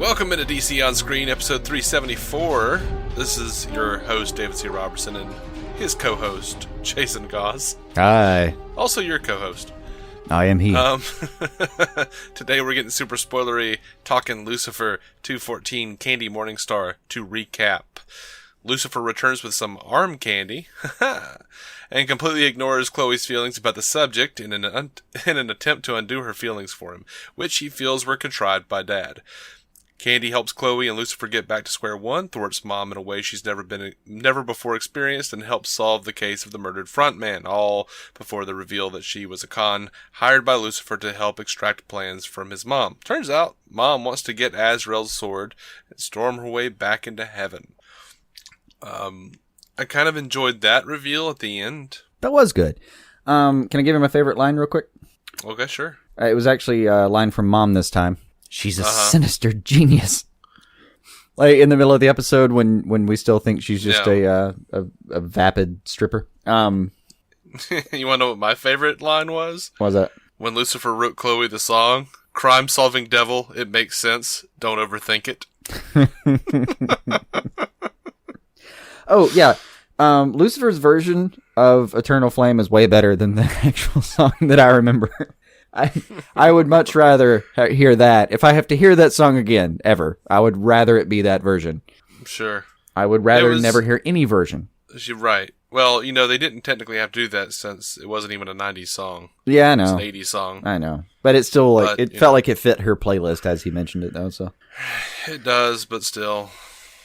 Welcome into DC On Screen, episode 374. This is your host, David C. Robertson, and his co-host, Jason Goss. Hi. Also your co-host. I am he. Today we're getting super spoilery, talking Lucifer 2x14 Candy Morningstar to recap. Lucifer returns with some arm candy, and completely ignores Chloe's feelings about the subject in an attempt to undo her feelings for him, which he feels were contrived by Dad. Candy helps Chloe and Lucifer get back to square one, thwarts Mom in a way she's never before experienced, and helps solve the case of the murdered frontman, all before the reveal that she was a con hired by Lucifer to help extract plans from his mom. Turns out, Mom wants to get Azrael's sword and storm her way back into heaven. I kind of enjoyed that reveal at the end. That was good. Can I give you my favorite line real quick? Okay, sure. It was actually a line from Mom this time. She's a sinister genius. Like in the middle of the episode when we still think she's just a vapid stripper. You want to know what my favorite line was? What was that? When Lucifer wrote Chloe the song, "Crime-solving devil, it makes sense. Don't overthink it." Oh, yeah. Lucifer's version of Eternal Flame is way better than the actual song that I remember. I would much rather hear that. If I have to hear that song again, ever, I would rather it be that version. Sure. I would rather never hear any version. You're right. Well, they didn't technically have to do that since it wasn't even a 90s song. Yeah, I know. It's an 80s song. I know. But it's still it felt like it fit her playlist as he mentioned it, though, so. It does, but still.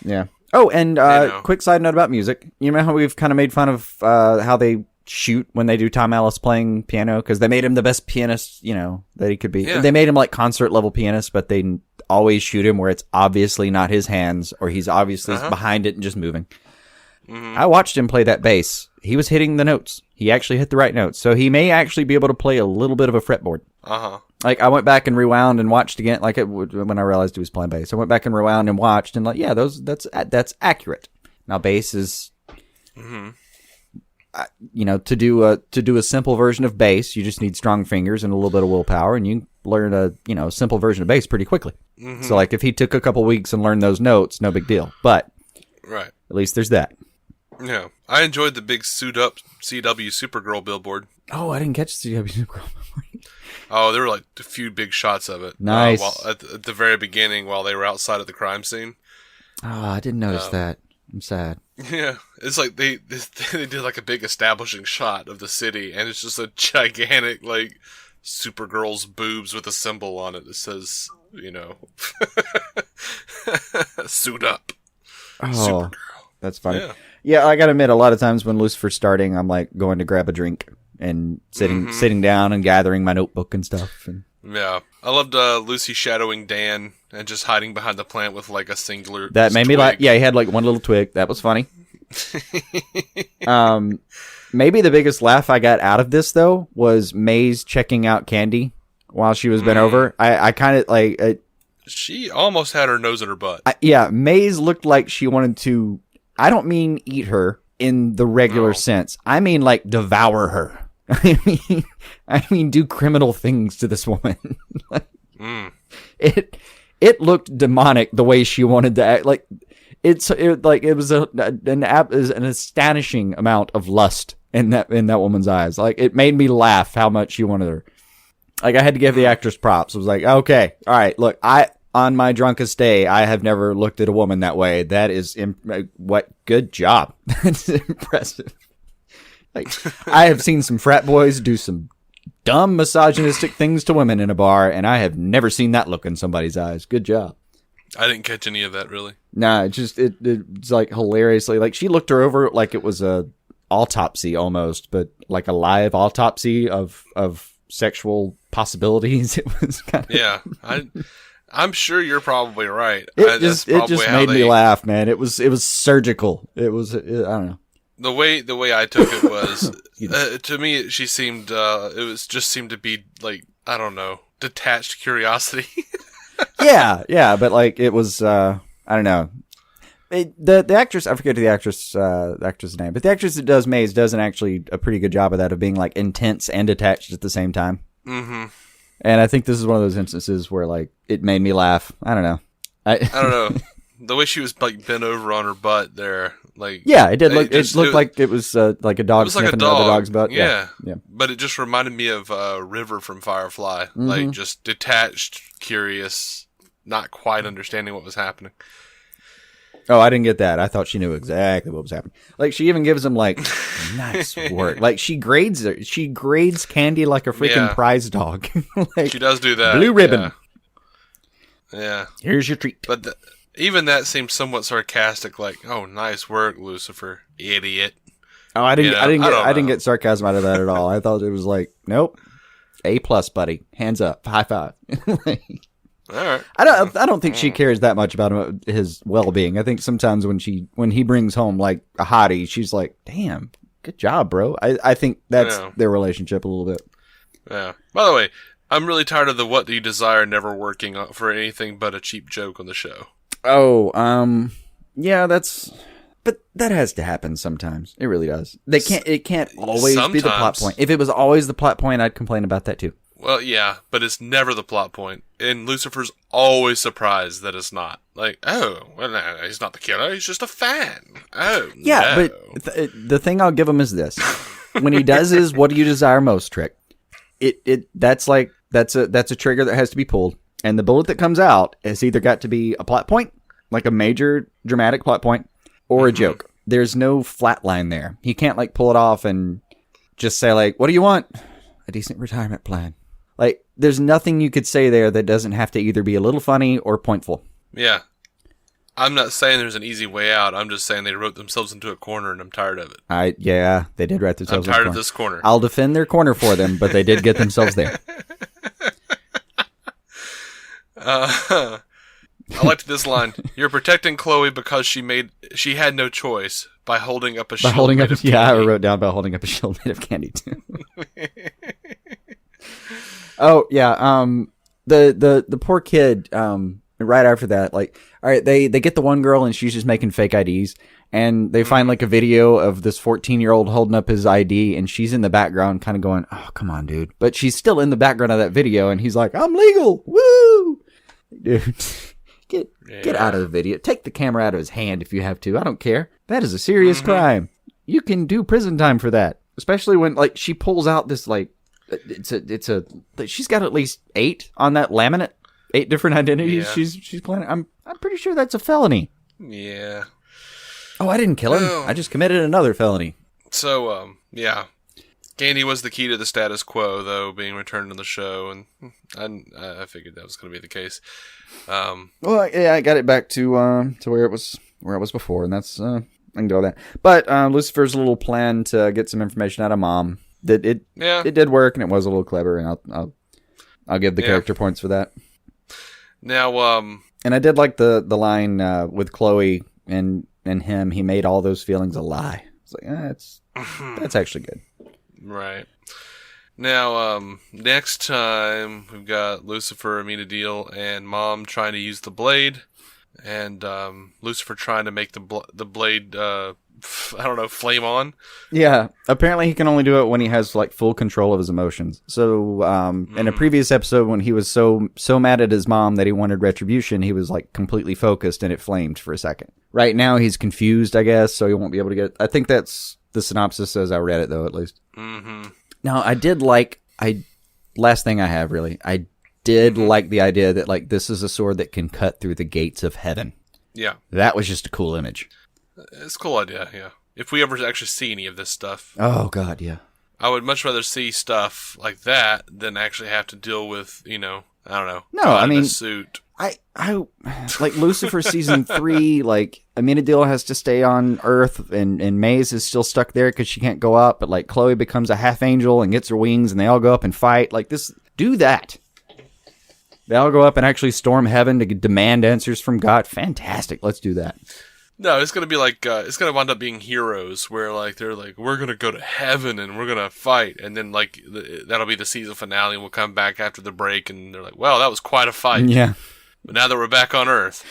Yeah. Oh, and quick side note about music. You know how we've kind of made fun of how they shoot when they do Tom Ellis playing piano? Because they made him the best pianist, that he could be. Yeah. They made him like concert-level pianist, but they always shoot him where it's obviously not his hands, or he's obviously behind it and just moving. Mm-hmm. I watched him play that bass. He was hitting the notes. He actually hit the right notes. So he may actually be able to play a little bit of a fretboard. Uh-huh. Like, I went back and rewound and watched again, when I realized he was playing bass. I went back and rewound and watched, and that's accurate. Now, bass is, to do a simple version of bass, you just need strong fingers and a little bit of willpower, and you learn a simple version of bass pretty quickly. Mm-hmm. So, like, if he took a couple weeks and learned those notes, no big deal. But right, at least there's that. Yeah, I enjoyed the big suit-up CW Supergirl billboard. Oh, I didn't catch the CW Supergirl billboard. Oh, there were like a few big shots of it. Nice. At the very beginning, while they were outside of the crime scene. Oh, I didn't notice that. I'm sad. Yeah, it's like they did like a big establishing shot of the city, and it's just a gigantic like Supergirl's boobs with a symbol on it that says, suit up. Oh, Supergirl. That's funny. Yeah, I gotta admit, a lot of times when Lucifer's starting, I'm like going to grab a drink and sitting down and gathering my notebook and stuff. And yeah, I loved Lucy shadowing Dan and just hiding behind the plant with like a singular. That made me like. Yeah, he had like one little twig. That was funny. Maybe the biggest laugh I got out of this though was Maze checking out Candy while she was bent over. I kind of like. She almost had her nose in her butt. Maze looked like she wanted to. I don't mean eat her in the regular sense. I mean like devour her. I mean do criminal things to this woman. It looked demonic the way she wanted to act. Like it was an astonishing amount of lust in that woman's eyes. Like it made me laugh how much she wanted her. Like I had to give the actress props. I was like, okay, all right, look, on my drunkest day, I have never looked at a woman that way. That is good job. That's impressive. Like I have seen some frat boys do some dumb misogynistic things to women in a bar, and I have never seen that look in somebody's eyes. Good job. I didn't catch any of that really. Nah, it's like hilariously like she looked her over like it was a autopsy almost, but like a live autopsy of sexual possibilities. It was kind of I'm sure you're probably right. It just made me laugh, man. It was surgical. It was I don't know. The way I took it was to me she seemed seemed to be like, I don't know, detached curiosity. yeah, but like it was I don't know. The actress, I forget the actress name, but the actress that does Maze does actually a pretty good job of that, of being like intense and detached at the same time. Mm-hmm. And I think this is one of those instances where like it made me laugh. I don't know. I don't know. The way she was like bent over on her butt there, like it did look. It looked like it was like a dog sniffing another dog's butt. Yeah. But it just reminded me of River from Firefly, like just detached, curious, not quite understanding what was happening. Oh, I didn't get that. I thought she knew exactly what was happening. Like she even gives him like nice work. Like she grades Candy like a freaking prize dog. Like, she does do that. Blue ribbon. Yeah. Here's your treat. But even that seemed somewhat sarcastic. Like, oh, nice work, Lucifer, idiot. Oh, I didn't get sarcasm out of that at all. I thought it was like, nope, A+, buddy, hands up, high five. All right. I don't think she cares that much about his well-being. I think sometimes when he brings home like a hottie, she's like, damn, good job, bro. I think that's their relationship a little bit. Yeah. By the way, I'm really tired of the "What do you desire?" never working for anything but a cheap joke on the show. Oh, yeah, but that has to happen sometimes. It really does. It can't always be the plot point. If it was always the plot point, I'd complain about that too. Well, yeah, but it's never the plot point. And Lucifer's always surprised that it's not. Like, oh, well, no, he's not the killer. He's just a fan. Oh, yeah, no. But the thing I'll give him is this: when he does his "What do you desire most?" trick, that's a trigger that has to be pulled, and the bullet that comes out has either got to be a plot point, like a major dramatic plot point, or a joke. There's no flat line there. He can't like pull it off and just say like, "What do you want?" A decent retirement plan. Like, there's nothing you could say there that doesn't have to either be a little funny or pointful. Yeah. I'm not saying there's an easy way out. I'm just saying they wrote themselves into a corner, and I'm tired of it. Yeah, they did write themselves into a corner. I'm tired of this corner. I'll defend their corner for them, but they did get themselves there. I liked this line. You're protecting Chloe because she had no choice by holding up a shield made of candy. Yeah, I wrote down about holding up a shield made of candy, too. Oh, yeah, the poor kid, right after that, like, all right, they get the one girl and she's just making fake IDs, and they find like a video of this 14-year-old holding up his ID, and she's in the background kind of going, oh, come on, dude. But she's still in the background of that video, and he's like, I'm legal, woo! Dude, get out of the video. Take the camera out of his hand if you have to. I don't care. That is a serious crime. You can do prison time for that. Especially when, like, she pulls out this, like, she's got at least 8 on that laminate. 8 different identities she's planning. I'm pretty sure that's a felony. Yeah. Oh, I didn't kill him. I just committed another felony. So, yeah. Candy was the key to the status quo, though, being returned on the show, and I figured that was going to be the case. Well, yeah, I got it back to where it was before, and that's I can do all that. But Lucifer's little plan to get some information out of Mom, it did work, and it was a little clever, and I'll give the character points for that. Now, and I did like the line with Chloe and him. He made all those feelings a lie. It's like that's actually good. Right. Now, next time we've got Lucifer, Amenadiel, and Mom trying to use the blade, and Lucifer trying to make the blade, flame on. Yeah. Apparently he can only do it when he has like full control of his emotions. So, in a previous episode when he was so mad at his mom that he wanted retribution, he was like completely focused and it flamed for a second. Right now he's confused, I guess, so he won't be able to get it. I think that's the synopsis as I read it, though, at least. Mm-hmm. Now, last thing I have, really, I did like the idea that, like, this is a sword that can cut through the gates of heaven. Yeah. That was just a cool image. It's a cool idea, yeah. If we ever actually see any of this stuff. Oh, God, yeah. I would much rather see stuff like that than actually have to deal with, I don't know. No, I mean, a suit. I like Lucifer season 3, like, Amenadiel has to stay on Earth, and Maze is still stuck there because she can't go up, but, like, Chloe becomes a half angel and gets her wings, and they all go up and fight. Like, do that. They all go up and actually storm heaven to demand answers from God. Fantastic. Let's do that. No, it's going to be like, it's going to wind up being heroes where, like, they're like, we're going to go to heaven and we're going to fight. And then, like, that'll be the season finale and we'll come back after the break and they're like, well, that was quite a fight. Yeah. But now that we're back on Earth.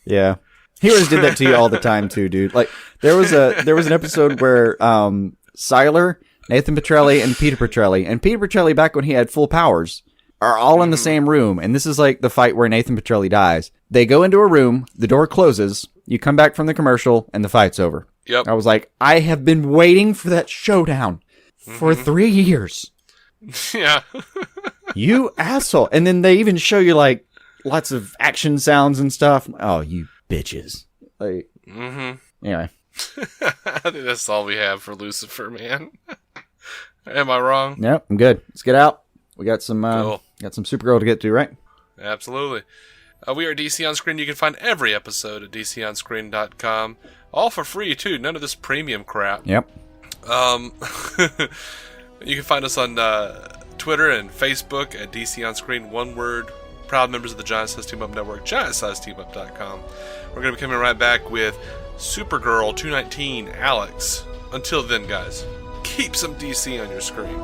Yeah. Heroes did that to you all the time, too, dude. Like, there was an episode where, Siler, Nathan Petrelli, and Peter Petrelli back when he had full powers, are all in the same room. And this is like the fight where Nathan Petrelli dies. They go into a room, the door closes, you come back from the commercial, and the fight's over. Yep. I was like, I have been waiting for that showdown for 3 years. Yeah. You asshole. And then they even show you like lots of action sounds and stuff. Oh, you bitches. Like, anyway. I think that's all we have for Lucifer, man. Am I wrong? Nope, I'm good. Let's get out. We got some Cool. got some Supergirl to get to, right? Absolutely. We are DC On Screen. You can find every episode at dconscreen.com. All for free, too. None of this premium crap. Yep. You can find us on Twitter and Facebook at DC On Screen. One word. Proud members of the Giant Size Team Up Network. GiantSizeTeamUp.com. We're going to be coming right back with Supergirl 219 Alex. Until then, guys, keep some DC on your screen.